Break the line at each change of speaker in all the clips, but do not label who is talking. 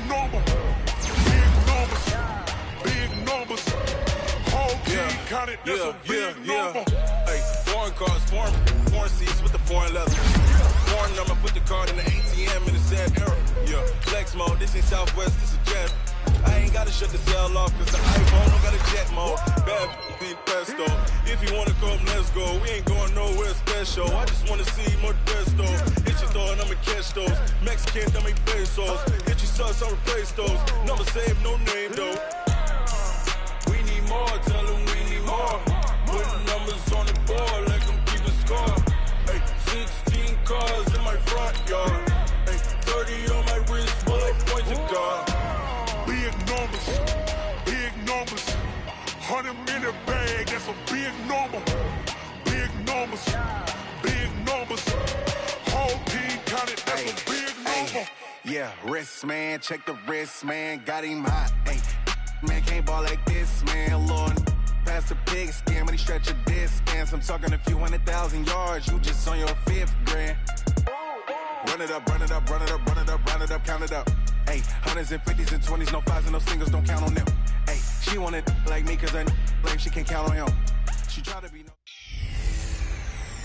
number. Big numbers. Big numbers. Whole team counted, that's a big number.
Hey, foreign cars, foreign seats with the foreign leather. Foreign number, put the card in the ATM in the sad era. Yeah, flex mode, this ain't Southwest, this is jet. I ain't gotta shut the cell off, cause the iPhone don't got a jet mode. Bad be pesto. If you wanna come, let's go. We ain't going nowhere special. I just wanna see more desto. Hit your throw and I'ma catch those. Mexican, I make pesos. Hit your sauce, I'll replace those. Number save, no name though. We need more, tell them we need more. Putting numbers on the board, let them keep a score. Hey, 16 cars in my front yard. Hey, 30 on my wrist, bullet points of God.
Big numbers, big numbers. 100 in a bag, that's a big number. Big numbers, big numbers. Whole team counted, that's a big number.
Yeah, wrist man, check the wrist man, got him hot. Ay, man can't ball like this, man. Lord, past the pig skin when he stretch a distance. I'm talking a few 100,000 yards, you just on your 5th grand. Run it up, run it up, run it up, run it up, run it up, count it up. Hey, 100s and 50s and 20s, no 5s and no singles, don't count on them. Hey, she want it like me cause I blame she can't count on him. She try to be no.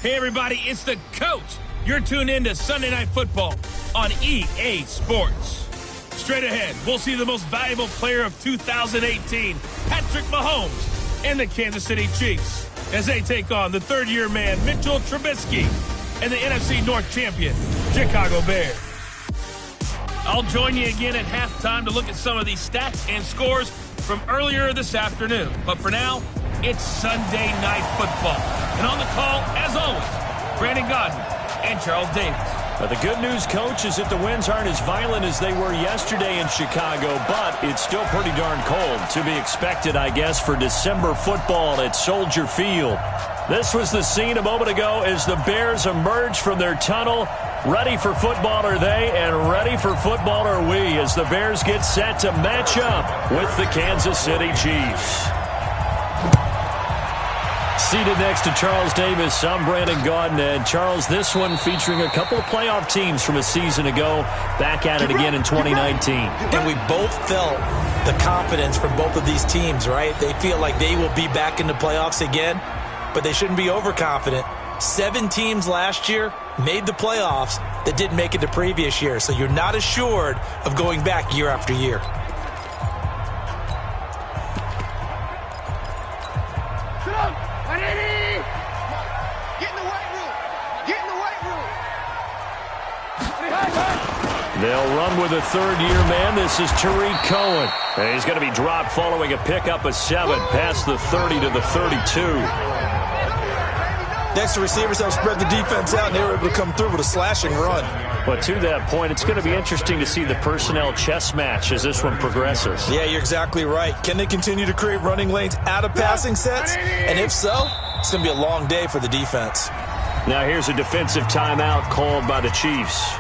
Hey everybody, it's the coach. You're tuned in to Sunday Night Football on EA Sports. Straight ahead, we'll see the most valuable player of 2018, Patrick Mahomes, and the Kansas City Chiefs, as they take on the third-year man, Mitchell Trubisky, and the NFC North champion, Chicago Bears. I'll join you again at halftime to look at some of these stats and scores from earlier this afternoon. But for now, it's Sunday Night Football. And on the call, as always, Brandon Godden and Charles Davis.
The good news, Coach, is that the winds aren't as violent as they were yesterday in Chicago, but it's still pretty darn cold. To be expected, I guess, for December football at Soldier Field. This was the scene a moment ago as the Bears emerged from their tunnel. Ready for football are they, and ready for football are we, as the Bears get set to match up with the Kansas City Chiefs. Seated next to Charles Davis, I'm Brandon Gaudin. And Charles, this one featuring a couple of playoff teams from a season ago, back at it again in 2019.
And we both felt the confidence from both of these teams, right? They feel like they will be back in the playoffs again, but they shouldn't be overconfident. 7 teams last year made the playoffs that didn't make it the previous year, so you're not assured of going back year after year.
They'll run with a third-year man. This is Tariq Cohen. And he's going to be dropped following a pickup of 7 past the 30 to the 32.
Next, the receivers help spread the defense out, and they were able to come through with a slashing run.
But to that point, it's going to be interesting to see the personnel chess match as this one progresses.
Yeah, you're exactly right. Can they continue to create running lanes out of passing sets? And if so, it's going to be a long day for the defense.
Now here's a defensive timeout called by the Chiefs.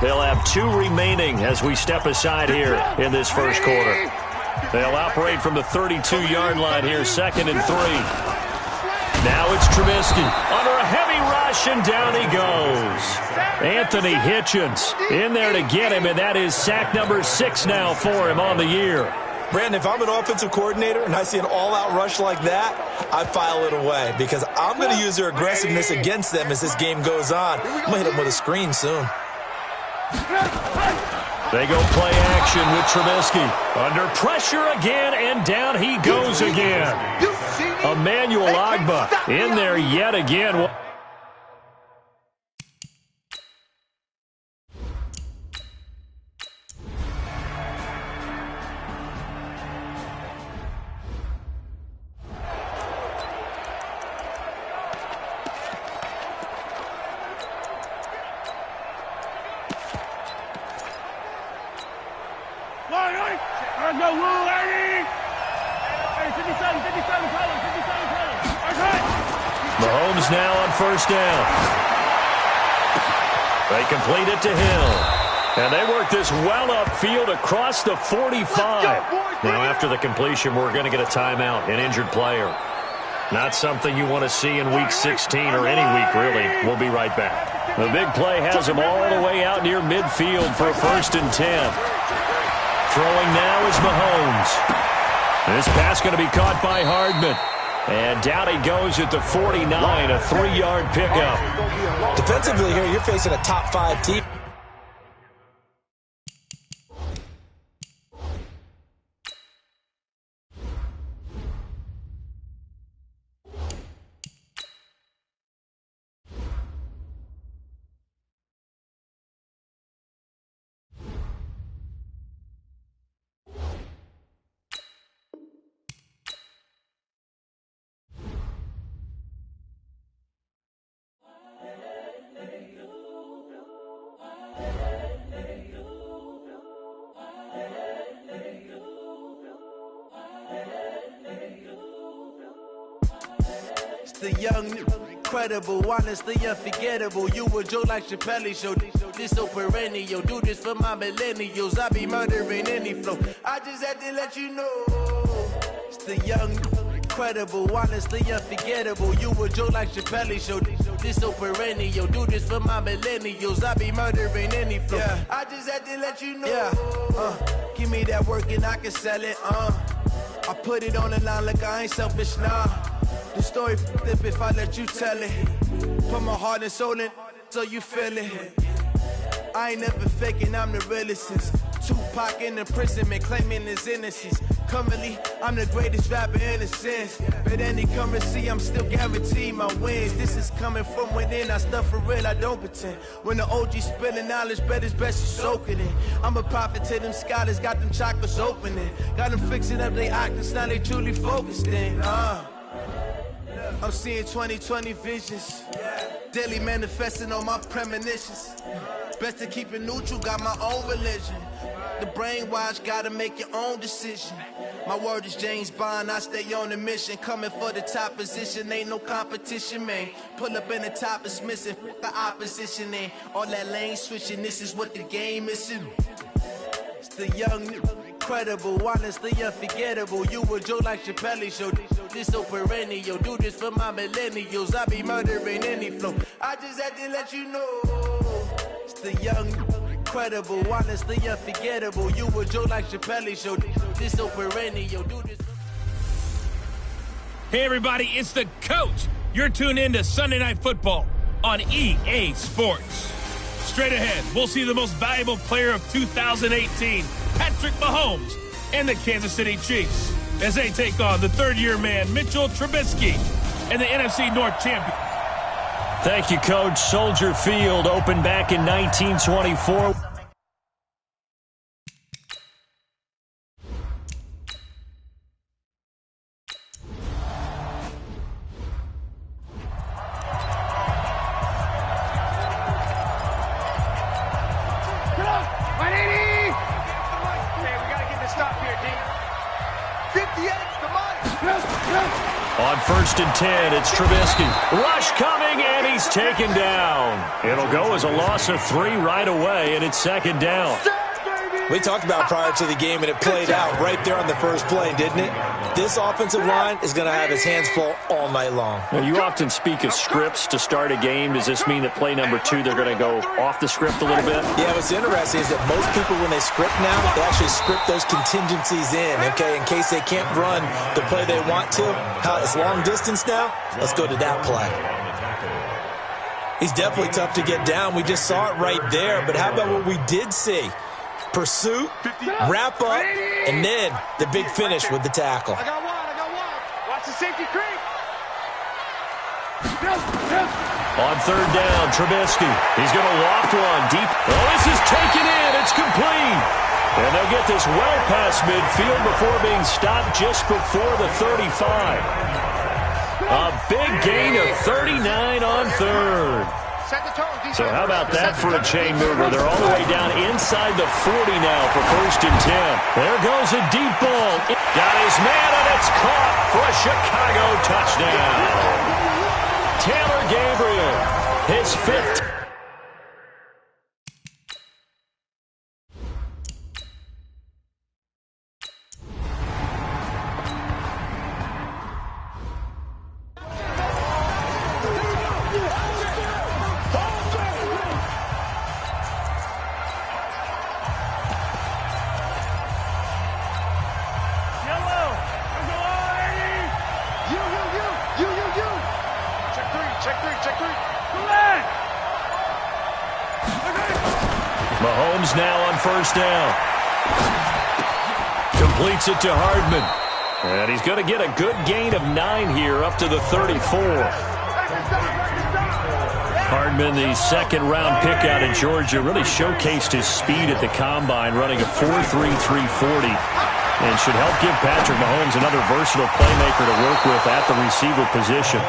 They'll have 2 remaining as we step aside here in this first quarter. They'll operate from the 32-yard line here, 2nd and 3. Now it's Trubisky under a heavy rush, and down he goes. Anthony Hitchens in there to get him, and that is sack number 6 now for him on the year.
Brandon, if I'm an offensive coordinator and I see an all-out rush like that, I file it away because I'm going to use their aggressiveness against them as this game goes on. I'm going to hit them with a screen soon.
They go play action with Trubisky. Under pressure again, and down he goes again. Emmanuel Ogbah in there yet again. Mahomes now on first down. They complete it to Hill. And they work this well upfield across the 45. Now after the completion, we're going to get a timeout, an injured player. Not something you want to see in Week 16 or any week, really. We'll be right back. The big play has him all the way out near midfield for a 1st and 10. Throwing now is Mahomes. This pass going to be caught by Hardman. And down he goes at the 49, a 3-yard pickup.
Defensively here, you're facing a top-5 team.
The young, incredible, honestly unforgettable. You a joke like Chappelle Show. This so perennial. Do this for my millennials. I be murdering any flow. I just had to let you know. It's the young, incredible, honestly unforgettable. You a joke like Chappelle Show. This so perennial. Do this for my millennials. I be murdering any flow. Yeah. I just had to let you know. Yeah. Give me that work and I can sell it. I put it on the line like I ain't selfish, nah. The story flip if I let you tell it. Put my heart and soul in so you feel it. I ain't never faking, I'm the realest since Tupac in imprisonment, claiming his innocence. Currently, I'm the greatest rapper in a sense. But any currency, I'm still guaranteed my wins. This is coming from within, I stuff for real, I don't pretend. When the OG spilling knowledge, bet it's best you soak it in. I'm a prophet to them scholars, got them chakras opening. Got them fixing up their octaves, now they truly focused in. I'm seeing 2020 visions. Daily manifesting on my premonitions. Best to keep it neutral, got my own religion. The brainwash, gotta make your own decision. My word is James Bond, I stay on a mission. Coming for the top position, ain't no competition, man. Pull up in the top is missing, the opposition ain't. All that lane switching, this is what the game is. It's the young, incredible, honestly unforgettable. You a joke like Chappelle Show. This so perennial. Do this for my millennials. I be murdering any flow. I just had to let you know. It's the young, incredible, honestly unforgettable. You a joke like Chappelle Show. This so perennial. Do this.
Hey everybody, it's the coach. You're tuned in to Sunday Night Football on EA Sports. Straight ahead, we'll see the most valuable player of 2018, Patrick Mahomes, and the Kansas City Chiefs, as they take on the third-year man, Mitchell Trubisky, and the NFC North champion.
Thank you, Coach. Soldier Field opened back in 1924. On 1st and 10, it's Trubisky. Rush coming, and he's taken down. It'll go as a loss of 3 right away, and it's 2nd down.
We talked about prior to the game, and it played out right there on the first play, didn't it? This offensive line is going to have his hands full all night long.
Now, you often speak of scripts to start a game. Does this mean that play number 2, they're going to go off the script a little bit?
Yeah, what's interesting is that most people, when they script now, they actually script those contingencies in, okay, in case they can't run the play they want to. It's long distance now. Let's go to that play. He's definitely tough to get down. We just saw it right there, but how about what we did see? Pursuit, wrap up, and then the big finish with the tackle.
I got one. Watch the safety creep.
On 3rd down, Trubisky. He's going to loft one deep. Oh, this is taken in. It's complete. And they'll get this well past midfield before being stopped just before the 35. A big gain of 39 on 3rd. So how about that for a chain mover? They're all the way down inside the 40 now for 1st and 10. There goes a deep ball. Got his man, and it's caught for a Chicago touchdown. Taylor Gabriel, his 5th. Mahomes now on first down. Completes it to Hardman. And he's going to get a good gain of 9 here up to the 34. Hardman, the second-round pick out of Georgia, really showcased his speed at the Combine, running a 4.3 340, and should help give Patrick Mahomes another versatile playmaker to work with at the receiver position.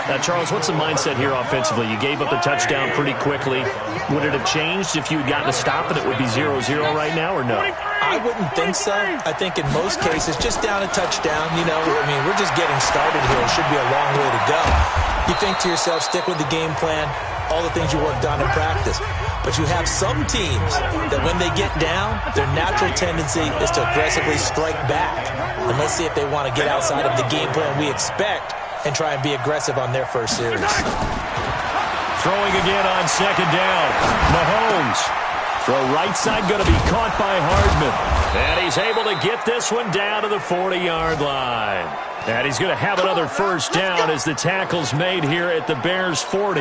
Now, Charles, what's the mindset here offensively? You gave up the touchdown pretty quickly. Would it have changed if you had gotten a stop and it would be 0-0 right now, or no?
I wouldn't think so. I think in most cases, just down a touchdown, we're just getting started here. It should be a long way to go. You think to yourself, stick with the game plan, all the things you worked on in practice. But you have some teams that when they get down, their natural tendency is to aggressively strike back. And let's see if they want to get outside of the game plan we expect and try and be aggressive on their first series.
Throwing again on second down. Mahomes. Throw right side going to be caught by Hardman. And he's able to get this one down to the 40-yard line. And he's going to have another first down as the tackle's made here at the Bears' 40.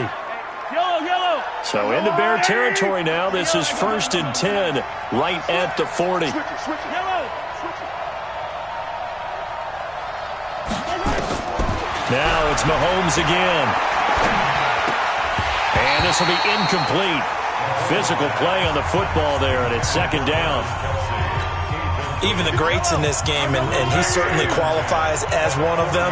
Yellow.
So into Bear territory now. This is 1st and 10 right at the 40. Now it's Mahomes again. And this will be incomplete. Physical play on the football there, and it's second down.
Even the greats in this game, and he certainly qualifies as one of them,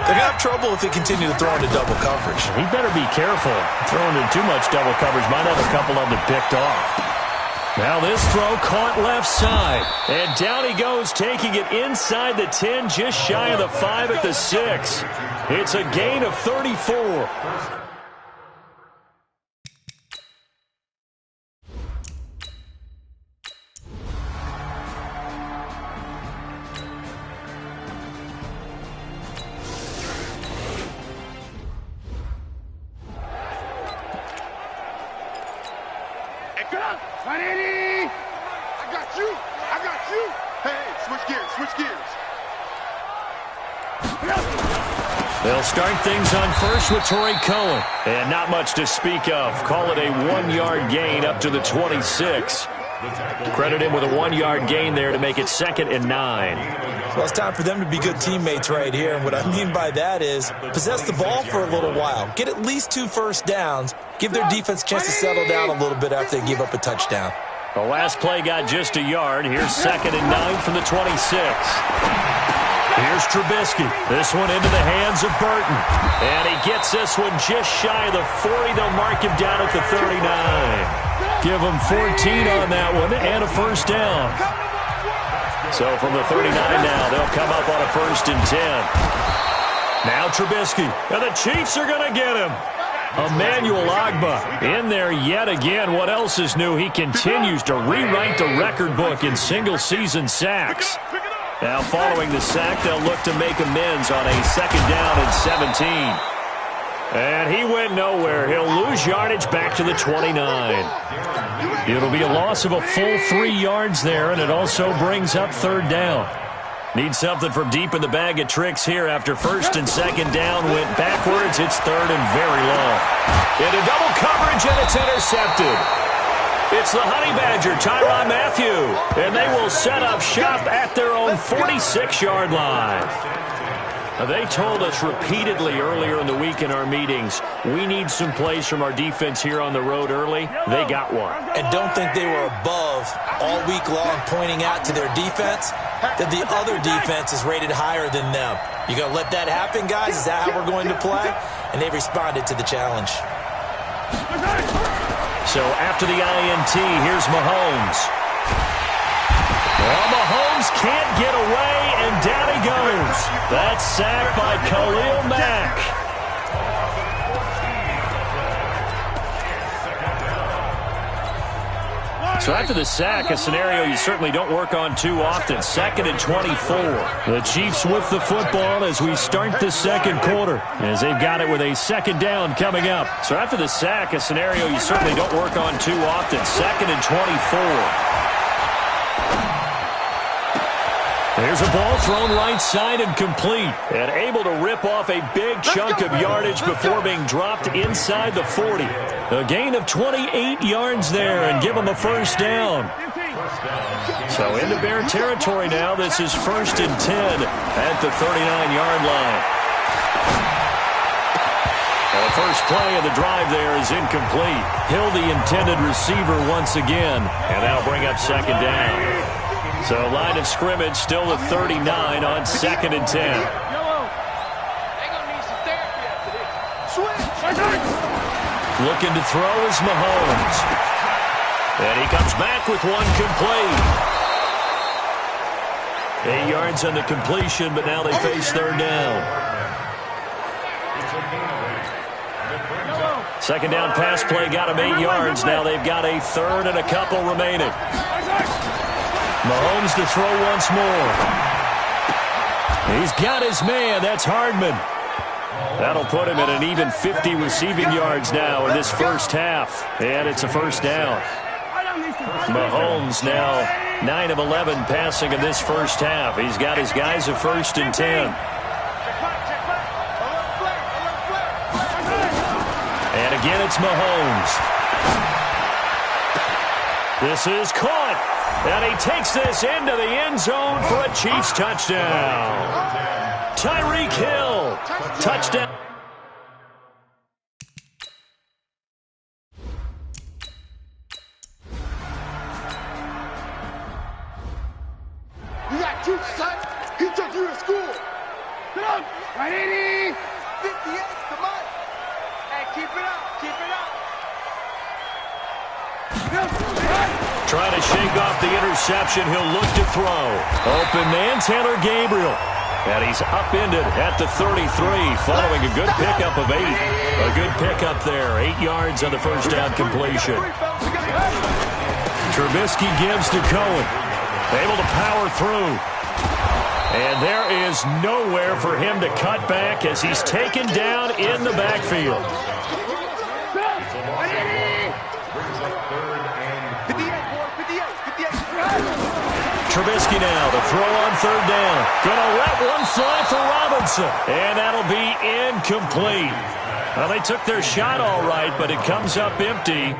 they're going to have trouble if they continue to throw into double coverage.
He better be careful. Throwing into too much double coverage might have a couple of them picked off. Now this throw caught left side. And down he goes, taking it inside the 10, just shy of the 5 at the 6. It's a gain of 34. They'll start things on first with Torrey Cohen. And not much to speak of. Call it a 1-yard gain up to the 26. Credit him with a 1-yard gain there to make it 2nd and 9.
Well, it's time for them to be good teammates right here. And what I mean by that is possess the ball for a little while. Get at least 2 first downs. Give their defense a chance to settle down a little bit after they give up a touchdown.
The last play got just a yard. Here's 2nd and 9 from the 26. Here's Trubisky. This one into the hands of Burton. And he gets this one just shy of the 40. They'll mark him down at the 39. Give him 14 on that one and a first down. So from the 39 now, they'll come up on a 1st and 10. Now Trubisky. And the Chiefs are going to get him. Emmanuel Ogbah in there yet again. What else is new? He continues to rewrite the record book in single-season sacks. Now following the sack, they'll look to make amends on a 2nd down and 17. And he went nowhere. He'll lose yardage back to the 29. It'll be a loss of a full 3 yards there, and it also brings up 3rd down. Need something from deep in the bag of tricks here after 1st and 2nd down went backwards. It's 3rd and very long. Into double coverage, and it's intercepted. It's the Honey Badger, Tyrann Mathieu, and they will set up shop at their own 46-yard line. Now, they told us repeatedly earlier in the week in our meetings, we need some plays from our defense here on the road early. They got one.
And don't think they were above all week long pointing out to their defense that the other defense is rated higher than them. You going to let that happen, guys? Is that how we're going to play? And they responded to the challenge.
So after the INT, here's Mahomes. Well, Mahomes can't get away, and down he goes. That's sacked by Khalil Mack. So after the sack, a scenario you certainly don't work on too often. 2nd and 24. The Chiefs with the football as we start the 2nd quarter, as they've got it with a 2nd down coming up. So after the sack, a scenario you certainly don't work on too often. 2nd and 24. There's a ball thrown right side and complete. And able to rip off a big chunk of yardage before being dropped inside the 40. A gain of 28 yards there and give them a first down. So into Bear territory now. This is 1st and 10 at the 39-yard line. Well, the first play of the drive there is incomplete. Hill, the intended receiver once again. And that'll bring up 2nd down. So line of scrimmage still at 39 on 2nd and 10. Looking to throw is Mahomes. And he comes back with one complete. 8 yards on the completion, but now they face 3rd down. 2nd down pass play got him 8 yards. Now they've got a 3rd and a couple remaining. Mahomes to throw once more. He's got his man. That's Hardman. That'll put him at an even 50 receiving yards now in this first half. And it's a first down. Mahomes now 9 of 11 passing in this first half. He's got his guys at 1st and 10. And again, it's Mahomes. This is caught. And he takes this into the end zone for a Chiefs touchdown. Tyreek Hill. Touchdown.
You got two shots. He took you to school. Come on. Right in. 58. Come on. Hey, keep it up. Keep it up.
Trying to shake off the interception. He'll look to throw. Open man, Taylor Gabriel. And he's upended at the 33 following a good pickup of 8. A good pickup there. 8 yards on the first down completion. Trubisky gives to Cohen. Able to power through. And there is nowhere for him to cut back as he's taken down in the backfield. Trubisky now to throw on 3rd down. Gonna let one fly for Robinson. And that'll be incomplete. Well, they took their shot all right, but it comes up empty.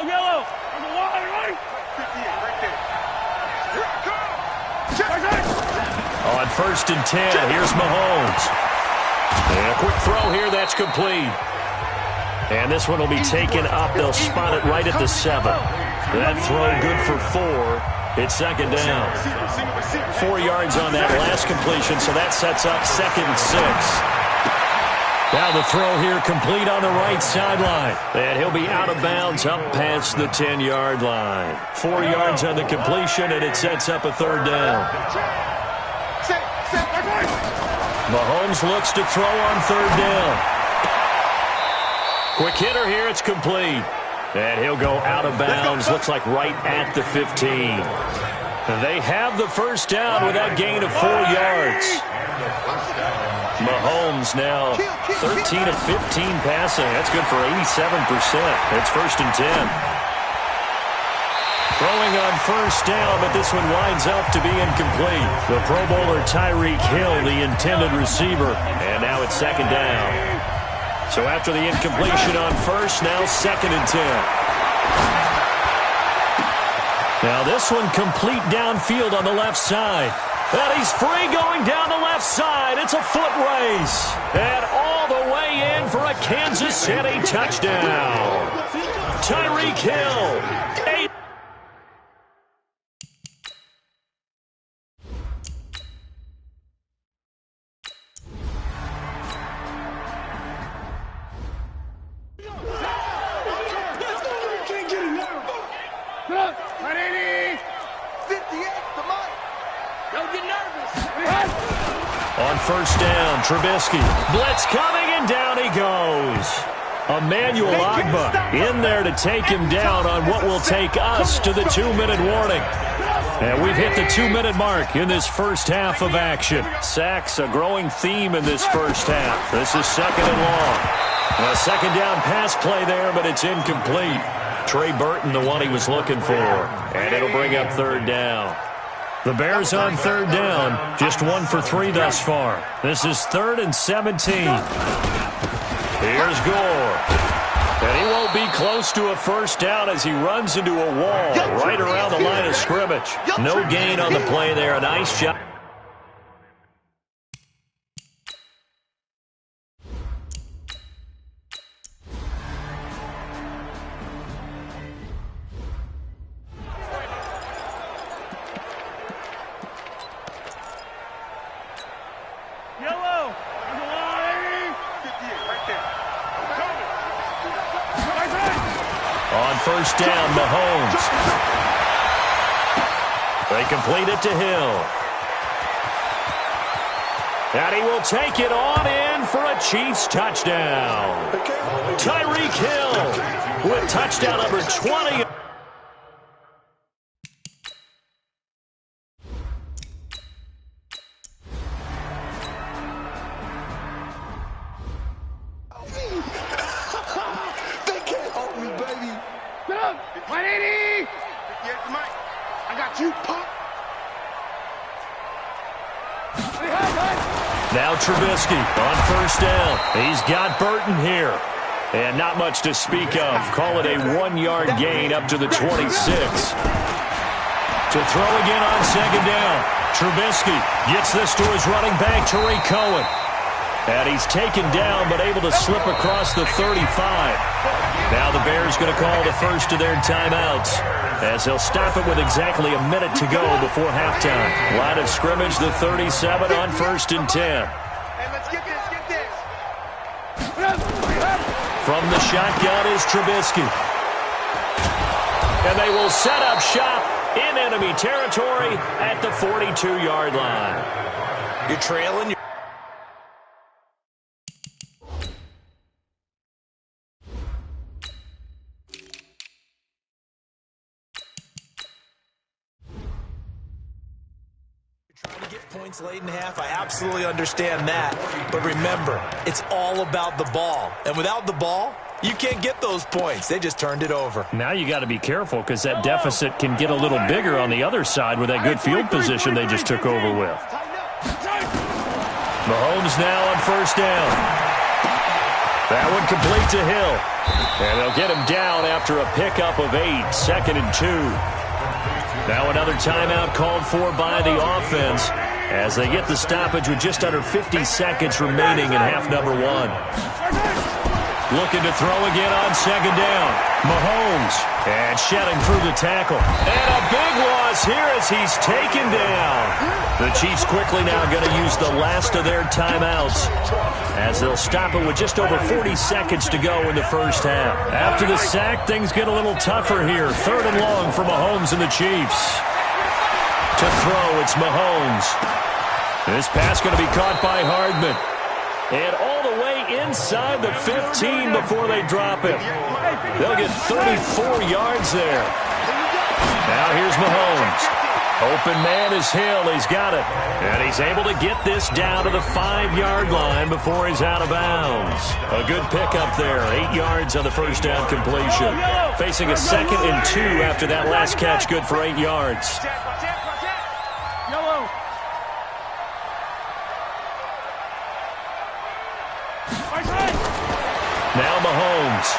Yellow. On the line, right?
Right there. Here I come.
On 1st and 10, here's Mahomes. And a quick throw here, that's complete. And this one will be taken up. They'll spot it right at the 7. That throw good for 4. It's 2nd down. 4 yards on that last completion, so that sets up 2nd and 6. Now the throw here complete on the right sideline. And he'll be out of bounds up past the 10-yard line. 4 yards on the completion, and it sets up a 3rd down. Mahomes looks to throw on 3rd down. Quick hitter here, it's complete. And he'll go out of bounds, looks like right at the 15. They have the first down with that gain of 4 yards. Mahomes now 13 of 15 passing. That's good for 87%. It's 1st and 10. Throwing on 1st down, but this one winds up to be incomplete. The Pro Bowler Tyreek Hill, the intended receiver. And now it's 2nd down. So after the incompletion on 1st, now 2nd and 10. Now this one complete downfield on the left side. And he's free going down the left side. It's a foot race. And all the way in for a Kansas City touchdown. Tyreek Hill. 8. On 1st down, Trubisky. Blitz coming, and down he goes. Emmanuel Ogbah in there to take him down on what will take us to the 2-minute warning. And we've hit the 2-minute mark in this first half of action. Sacks, a growing theme in this first half. This is 2nd and long. A second down pass play there, but it's incomplete. Trey Burton, the one he was looking for. And it'll bring up 3rd down. The Bears on 3rd down, just 1 for 3 thus far. This is 3rd and 17. Here's Gore. And he won't be close to a first down as he runs into a wall right around the line of scrimmage. No gain on the play there. A nice job. First down, Mahomes. They complete it to Hill. And he will take it on in for a Chiefs touchdown. Tyreek Hill with touchdown number 20. Now Trubisky on first down. He's got Burton here. And not much to speak of. Call it a 1-yard gain up to the 26. To throw again on second down. Trubisky gets this to his running back, Tariq Cohen. And he's taken down but able to slip across the 35. Now the Bears going to call the first of their timeouts as they'll stop it with exactly a minute to go before halftime. Line of scrimmage, the 37 on 1st and 10.
Hey, let's get this.
From the shotgun is Trubisky. And they will set up shop in enemy territory at the 42-yard line.
You're trailing. Points late in half, I absolutely understand that. But remember, it's all about the ball. And without the ball, you can't get those points. They just turned it over.
Now you got to be careful because that deficit can get a little bigger on the other side with that good field position they just took over with. Mahomes now on first down. That one complete to Hill. And they'll get him down after a pickup of 8, 2nd and 2. Now another timeout called for by the offense as they get the stoppage with just under 50 seconds remaining in half number 1. Looking to throw again on second down. Mahomes. And shedding through the tackle. And a big loss here as he's taken down. The Chiefs quickly now going to use the last of their timeouts as they'll stop it with just over 40 seconds to go in the first half. After the sack, things get a little tougher here. 3rd and long for Mahomes and the Chiefs. To throw, it's Mahomes. This pass going to be caught by Hardman. And all the way inside the 15 before they drop him. They'll get 34 yards there. Now here's Mahomes. Open man is Hill. He's got it. And he's able to get this down to the 5-yard line before he's out of bounds. A good pickup there. 8 yards on the first down completion. Facing a 2nd and 2 after that last catch. Good for 8 yards. Now Mahomes.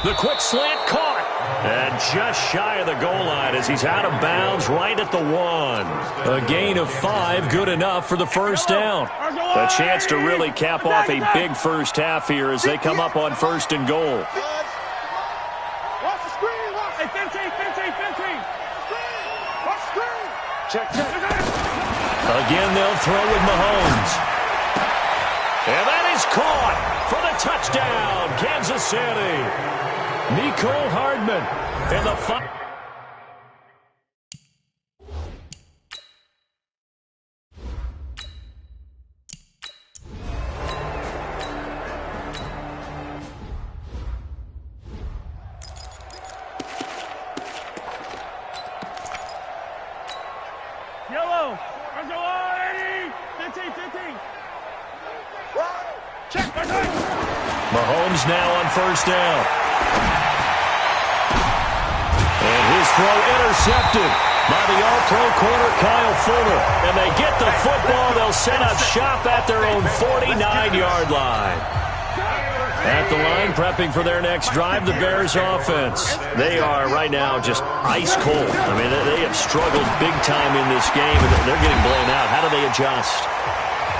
The quick slant caught. And just shy of the goal line as he's out of bounds right at the 1. A gain of 5, good enough for the first down. A chance to really cap off a big first half here as they come up on 1st and goal.
Watch the screen. Hey, 15. Watch the screen. Check.
Again, they'll throw with Mahomes. And that is caught for the touchdown, Kansas City. Mecole Hardman in the fight. Mahomes now on first down. And his throw intercepted by the all-pro corner Kyle Fuller. And they get the football. They'll set up shop at their own 49-yard line. At the line, prepping for their next drive, the Bears offense. They are right now just ice cold. I mean, they have struggled big time in this game, and they're getting blown out. How do they adjust?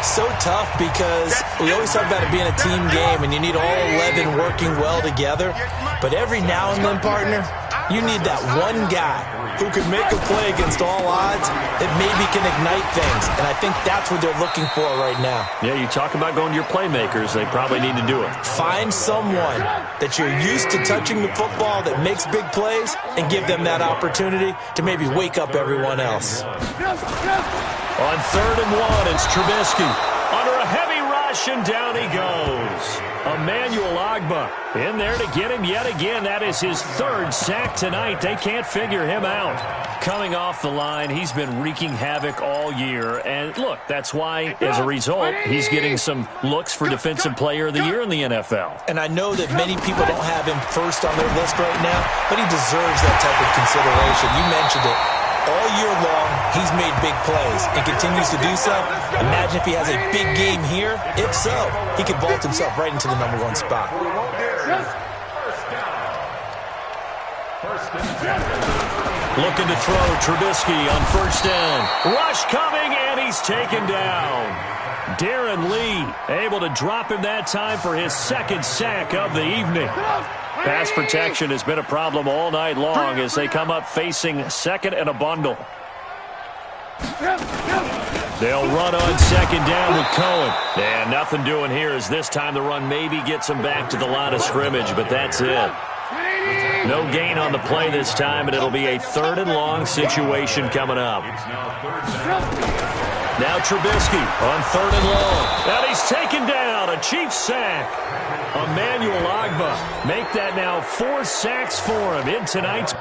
So tough because we always talk about it being a team game, and you need all 11 working well together. But every now and then, partner, you need that one guy who can make a play against all odds that maybe can ignite things. And I think that's what they're looking for right now.
Yeah, you talk about going to your playmakers. They probably need to do it.
Find someone that you're used to touching the football that makes big plays and give them that opportunity to maybe wake up everyone else.
On 3rd and 1, it's Trubisky. Under a heavy rush, and down he goes. Emmanuel Ogbah in there to get him yet again. That is his 3rd sack tonight. They can't figure him out. Coming off the line, he's been wreaking havoc all year. And look, that's why, as a result, he's getting some looks for Defensive Player of the Year in the NFL.
And I know that many people don't have him first on their list right now, but he deserves that type of consideration. You mentioned it. All year long, he's made big plays and continues to do so. Imagine if he has a big game here. If so, he could vault himself right into the #1 spot.
Looking to throw, Trubisky on first down. Rush coming, and he's taken down. Darren Lee able to drop him that time for his 2nd sack of the evening. Pass protection has been a problem all night long as they come up facing 2nd and a bundle. They'll run on 2nd down with Cohen. And nothing doing here as this time the run maybe gets them back to the line of scrimmage, but that's it. No gain on the play this time, and it'll be a 3rd and long situation coming up. Now Trubisky on 3rd and long. And he's taken down. A Chiefs sack. Emmanuel Ogbah make that now 4 sacks for him in tonight's.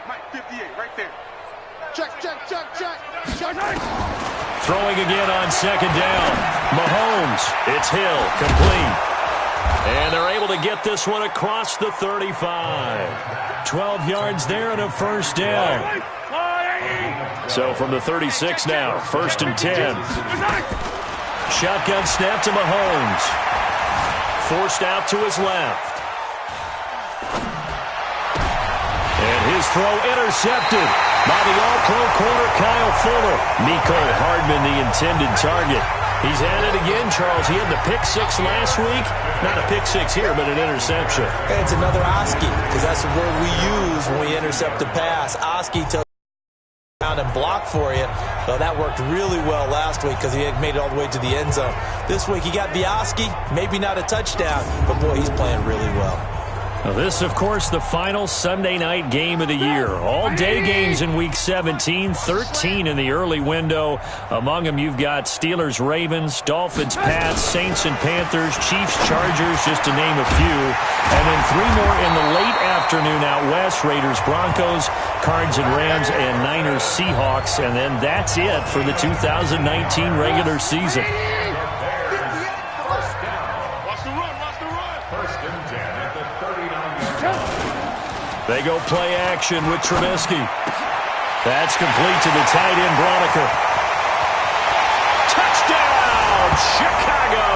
Mike 58, right there. Check.
Throwing again on 2nd down. Mahomes, it's Hill, complete. And they're able to get this one across the 35. 12 yards there and a 1st down. So from the 36 now, 1st and 10. Shotgun snap to Mahomes. Forced out to his left. And his throw intercepted by the all-pro corner Kyle Fuller. Mecole Hardman, the intended target. He's at it again, Charles. He had the pick 6 last week. Not a pick 6 here, but an interception.
And it's another Oski, because that's the word we use when we intercept a pass. Oski tells you down and block for you. Well, that worked really well last week because he had made it all the way to the end zone. This week he got the Oski, maybe not a touchdown, but boy, he's playing really well.
Now this, of course, the final Sunday night game of the year. All-day games in Week 17, 13 in the early window. Among them, you've got Steelers, Ravens, Dolphins, Pats, Saints and Panthers, Chiefs, Chargers, just to name a few. And then 3 more in the late afternoon out west, Raiders, Broncos, Cards and Rams, and Niners, Seahawks. And then that's it for the 2019 regular season. They go play action with Trubisky. That's complete to the tight end, Broniker. Touchdown, Chicago!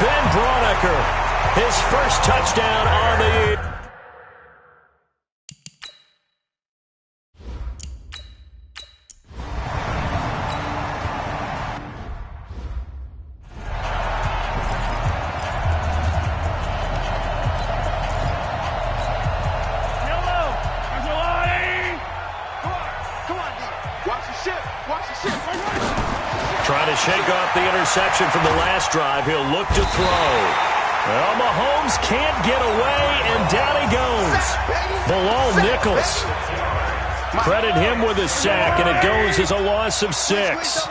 Ben Broniker, his first touchdown on the year. Trying to shake off the interception from the last drive. He'll look to throw. Well, Mahomes can't get away, and down he goes. Bilal Nichols. Credit him with a sack, and it goes as a loss of 6.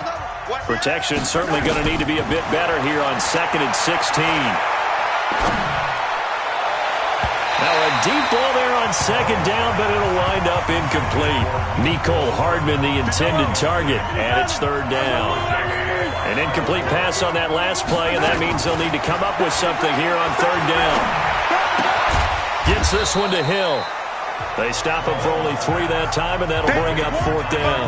Protection certainly going to need to be a bit better here on 2nd and 16. Now a deep ball there on 2nd down, but it'll wind up incomplete. Nicole Hardman, the intended target, and it's 3rd down. An incomplete pass on that last play, and that means they'll need to come up with something here on 3rd down. Gets this one to Hill. They stop him for only 3 that time, and that'll bring up 4th down.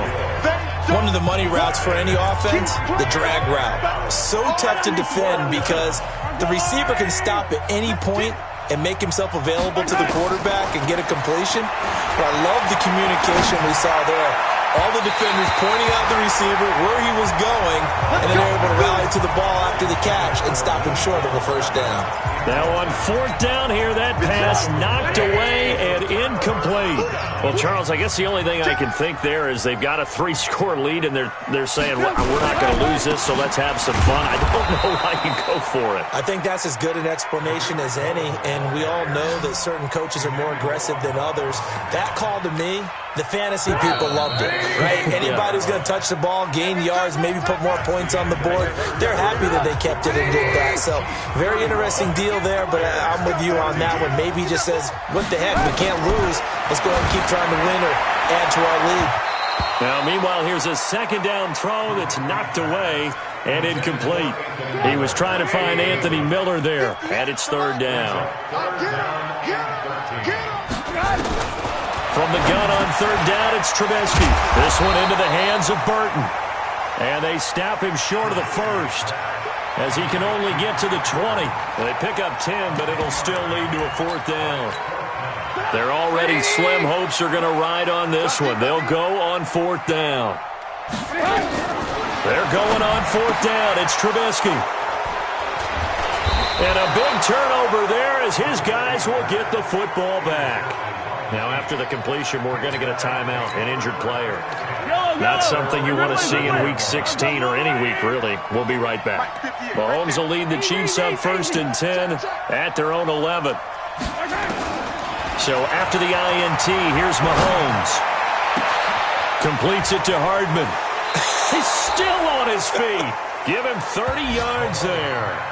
One of the money routes for any offense, the drag route. So tough to defend because the receiver can stop at any point and make himself available to the quarterback and get a completion. But I love the communication we saw there. All the defenders pointing out the receiver, where he was going, and then they're able to rally to the ball after the catch and stop him short of a 1st down.
Now on 4th down here, that pass knocked away and incomplete. Well, Charles, I guess the only thing I can think there is they've got a 3-score lead, and they're saying, well, we're not going to lose this, so let's have some fun. I don't know why you go for it.
I think that's as good an explanation as any, and we all know that certain coaches are more aggressive than others. That call to me, the fantasy people loved it, right? Anybody who's going to touch the ball, gain yards, maybe put more points on the board, they're happy that they kept it and did that. So very interesting deal there, but I'm with you on that one. Maybe he just says, what the heck, we can't lose. Let's go ahead and keep trying to win or add to our lead.
Now, meanwhile, here's a 2nd down throw that's knocked away and incomplete. He was trying to find Anthony Miller there, and it's 3rd down. From the gun on 3rd down, it's Trubisky. This one into the hands of Burton. And they stop him short of the 1st as he can only get to the 20. They pick up 10, but it'll still lead to a 4th down. Their already slim hopes are going to ride on this one. They'll go on 4th down. They're going on 4th down. It's Trubisky. And a big turnover there as his guys will get the football back. Now, after the completion, we're going to get a timeout, an injured player. Not something you want to see in Week 16 or any week, really. We'll be right back. Mahomes will lead the Chiefs on 1st and 10 at their own 11. So after the INT, here's Mahomes. Completes it to Hardman. He's still on his feet. Give him 30 yards there.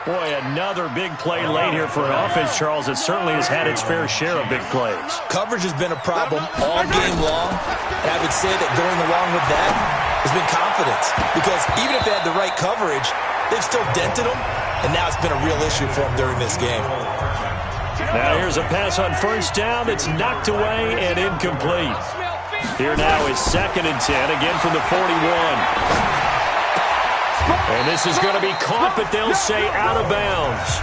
Boy, another big play late here for an offense, Charles. It certainly has had its fair share of big plays.
Coverage has been a problem all game long, and I would say that going along with that has been confidence. Because even if they had the right coverage, they've still dented them, and now it's been a real issue for them during this game.
Now here's a pass on 1st down that's knocked away and incomplete. Here now is 2nd and 10, again from the 41. And this is going to be caught, but they'll say out of bounds.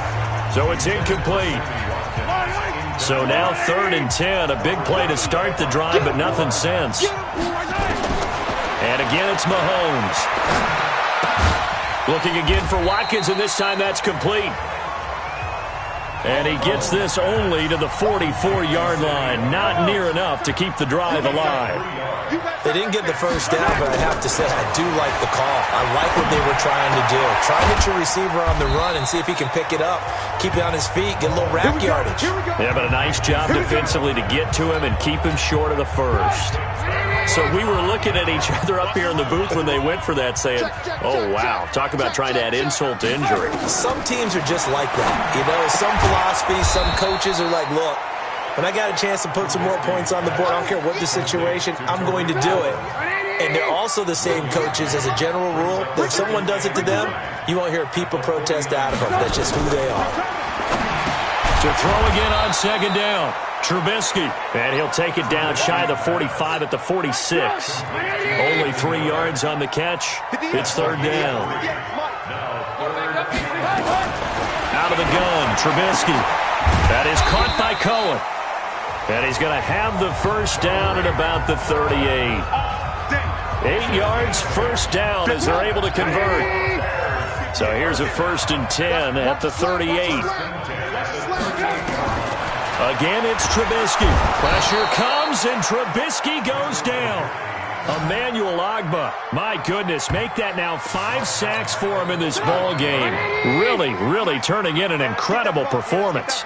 So it's incomplete. So now 3rd and 10, a big play to start the drive, but nothing since. And again, it's Mahomes. Looking again for Watkins, and this time that's complete. And he gets this only to the 44-yard line. Not near enough to keep the drive alive.
They didn't get the 1st down, but I have to say I do like the call. I like what they were trying to do. Try to hit your receiver on the run and see if he can pick it up, keep it on his feet, get a little rack yardage.
Yeah, but a nice job defensively to get to him and keep him short of the 1st. So we were looking at each other up here in the booth when they went for that saying, oh, wow, talk about trying to add insult to injury.
Some teams are just like that. You know, some philosophies, some coaches are like, look, when I got a chance to put some more points on the board, I don't care what the situation, I'm going to do it. And they're also the same coaches as a general rule that if someone does it to them, you won't hear people protest out of them. That's just who they are.
To throw again on 2nd down, Trubisky. And he'll take it down shy of the 45 at the 46. Only 3 yards on the catch. It's 3rd down. Out of the gun, Trubisky. That is caught by Cohen. And he's going to have the 1st down at about the 38. 8 yards, 1st down as they're able to convert. So here's a 1st and 10 at the 38. Again, it's Trubisky. Pressure comes, and Trubisky goes down. Emmanuel Ogbah, my goodness, make that now 5 sacks for him in this ball game. Really turning in an incredible performance.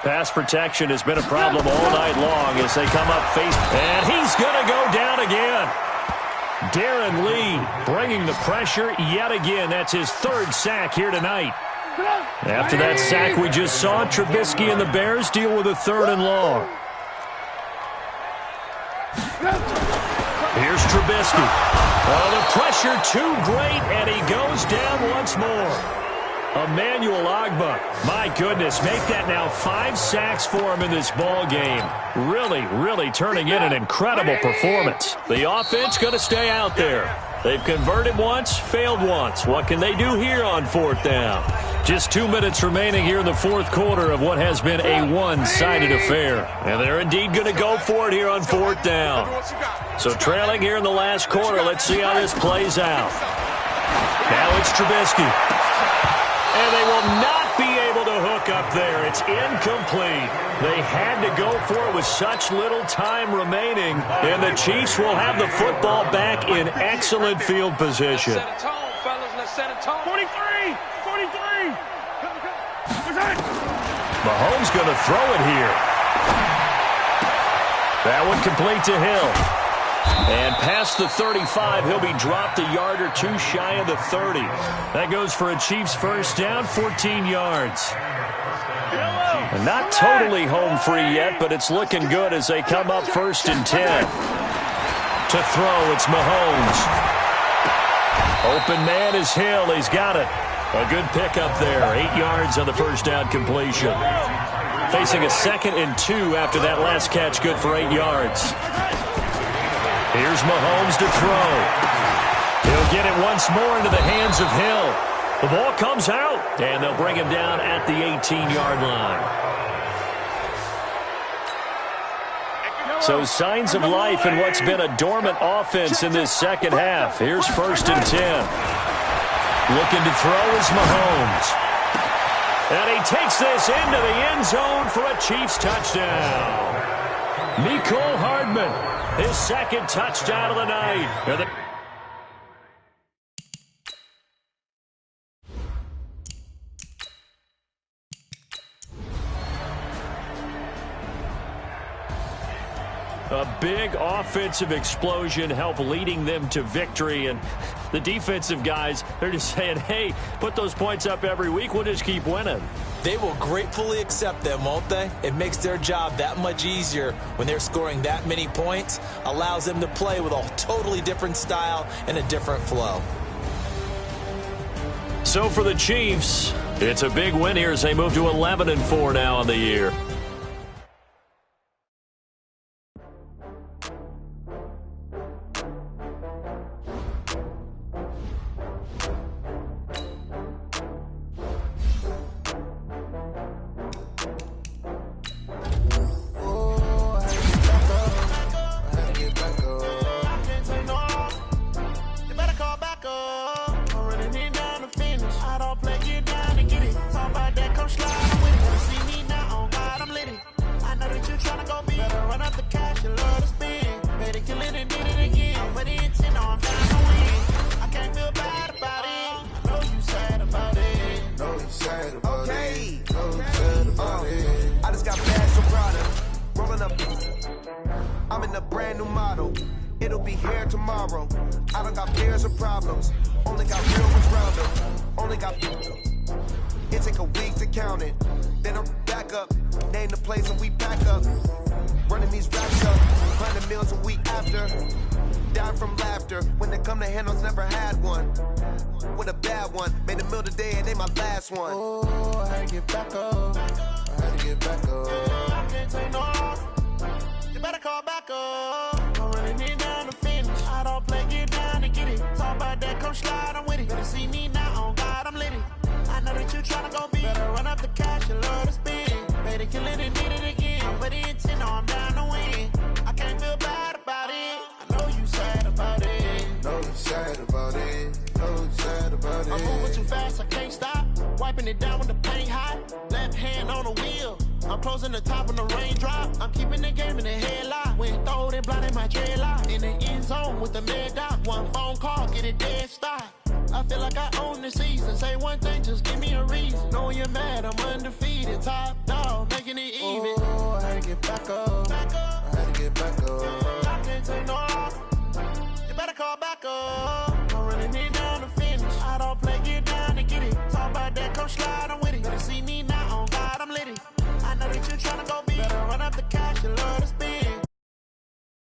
Pass protection has been a problem all night long as they come up face. And he's going to go down again. Darren Lee bringing the pressure yet again. That's his third sack here tonight. After that sack we just saw, Trubisky and the Bears deal with a 3rd and long. Here's Trubisky. Oh, the pressure too great, and he goes down once more. Emmanuel Ogbah, my goodness, make that now 5 sacks for him in this ball game. Really turning in an incredible performance. The offense going to stay out there. They've converted once, failed once. What can they do here on 4th down? Just 2 minutes remaining here in the 4th quarter of what has been a one-sided affair. And they're indeed going to go for it here on 4th down. So trailing here in the last quarter, let's see how this plays out. Now it's Trubisky. And they will not be able to hook up there. It's incomplete. They had to go for it with such little time remaining. And the Chiefs will have the football back in excellent field position.
Let's set a tone, fellas. Let's set a tone. 43! 43!
Mahomes going to throw it here. That one complete to Hill. And past the 35, he'll be dropped a yard or two shy of the 30. That goes for a Chiefs first down, 14 yards. And not totally home free yet, but it's looking good as they come up 1st and 10. To throw, it's Mahomes. Open man is Hill. He's got it. A good pickup there. 8 yards on the first down completion. Facing a 2nd and 2 after that last catch, good for 8 yards. Here's Mahomes to throw. He'll get it once more into the hands of Hill. The ball comes out, and they'll bring him down at the 18-yard line. So signs of life in what's been a dormant offense in this second half. Here's 1st and 10. Looking to throw is Mahomes. And he takes this into the end zone for a Chiefs touchdown. Mecole Hardman, his 2nd touchdown of the night. A big offensive explosion helped leading them to victory, and the defensive guys, they're just saying, hey, put those points up every week, we'll just keep winning.
They will gratefully accept them, won't they? It makes their job that much easier when they're scoring that many points, allows them to play with a totally different style and a different flow.
So for the Chiefs, it's a big win here as they move to 11-4 now on the year.
I'm in a brand new model. It'll be here tomorrow. I don't got fears or problems. Only got real ones round them. Only got people. It take a week to count it. Then I'm back up. Name the place and we pack up. Running these raps up. 100 meals a week after. Down from laughter. When they come to handles, never had one. With a bad one. Made a meal today and they my last one. Oh, I had to get back up. I had to get back up. I can't take no off. You better call back up. I'm running it down to finish. I don't play, get down and get it. Talk about that, come slide, I'm with it. Better see me now, on God, I'm lit it. I know that you tryna go be. Better run up the cash, you love to spend. Better kill it and did it again. I'm with the intent, no, I'm down to win. I can't feel bad about it. I know you sad about it. Know you sad about it. Know you sad about it. I'm moving too fast, I can't stop. Wiping it down with the paint hot. Left hand on the wheel. I'm closing the top when the raindrop. I'm keeping the game in the headlock. When throwed and blinded my dreadlock. In the end zone with the mad dot. One phone call, get it dead stop. I feel like I own the season. Say one thing, just give me a reason. Knowing you're mad, I'm undefeated. Top dog, making it even. Oh, I had to get back up. I had to get back up. I can't take no off. You better call back go.